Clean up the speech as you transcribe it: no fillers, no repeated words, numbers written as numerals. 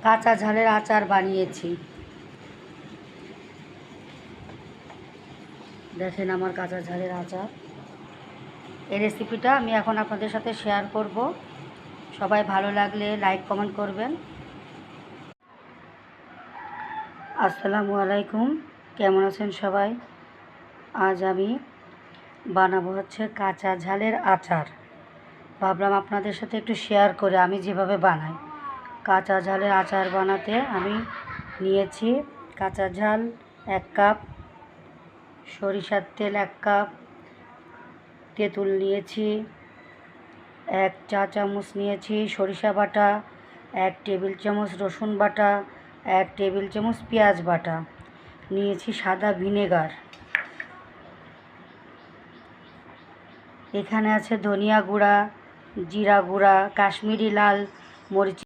কাঁচা ঝালের আচার বানিয়েছি। দেখেন আমার কাঁচা ঝালের আচার। এই রেসিপিটা আমি এখন আপনাদের সাথে শেয়ার করব। সবাই ভালো লাগলে লাইক কমেন্ট করবেন। আসসালামু আলাইকুম, কেমন আছেন সবাই? আজ আমি বানাবো হচ্ছে কাঁচা ঝালের আচার। ভাবলাম আপনাদের সাথে একটু শেয়ার করে আমি যেভাবে বানাই। কাঁচা ঝালের আচার বানাতে আমি নিয়েছি কাঁচা ঝাল 1 কাপ, সরিষার তেল 1 কাপ, তেঁতুল নিয়েছি 1 চা চামচ, নিয়েছি সরিষা বাটা 1 টেবিল চামচ, রসুন বাটা 1 টেবিল চামচ, পেঁয়াজ বাটা নিয়েছি, সাদা ভিনেগার, এখানে আছে ধনিয়া গুঁড়া, জিরা গুঁড়া, কাশ্মীরি লাল মরিচ